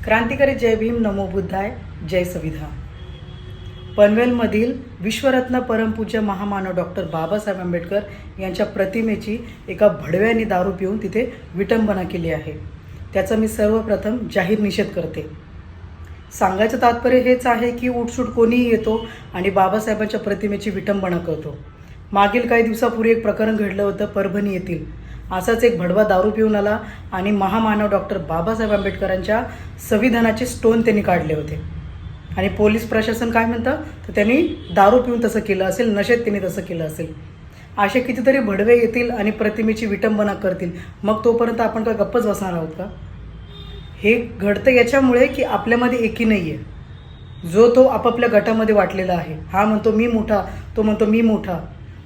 क्रांतिकारी जय भीम, नमो बुद्धाय, जय संविधान। पनवेलमधील विश्वरत्न परमपूज्य महामानव डॉक्टर बाबासाहेब आंबेडकर यांच्या प्रतिमेची एका भडव्याने दारू पिऊन तिथे विटंबना केली आहे। त्याचा मी सर्वप्रथम जाहीर निषेध करते। सांगायचं तात्पर्य हेच आहे की उठसूट कोणीही येतो आणि बाबासाहेबांच्या प्रतिमेची विटंबना करतो। मागील काही दिवसापूर्वी एक प्रकरण घडलं होतं परभणी येथील। असाच एक भडवा दारू पिऊन आला आणि महामानव डॉक्टर बाबासाहेब आंबेडकरांच्या संविधानाचे स्टोन त्यांनी काढले होते आणि पोलीस प्रशासन काय म्हणतं तर त्यांनी दारू पिऊन तसं केलं असेल, नशेत त्यांनी तसं केलं असेल। असे कितीतरी भडवे येतील आणि प्रतिमेची विटंबना करतील, मग तोपर्यंत आपण काय गप्पच बसणार आहोत का? हे घडतं याच्यामुळे की आपल्यामध्ये एकी नाही आहे। जो तो आपापल्या गटामध्ये वाटलेला आहे। हा म्हणतो मी मोठा, तो म्हणतो मी मोठा।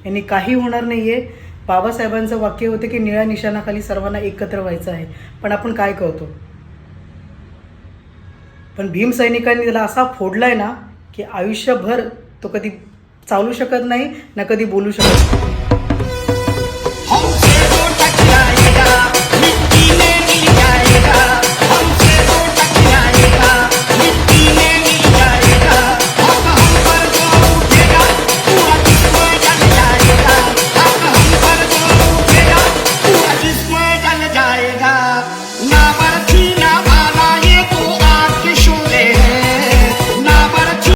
यांनी काही होणार नाही आहे। बाबासाहेबांचं वाक्य होतं की निळ्या निशाणाखाली सर्वांना एकत्र व्हायचं आहे, पण आपण काय करतो? पण भीम सैनिकांनी त्याला असा फोडलाय ना की आयुष्यभर तो कधी चालू शकत नाही ना कधी बोलू शकत नाही।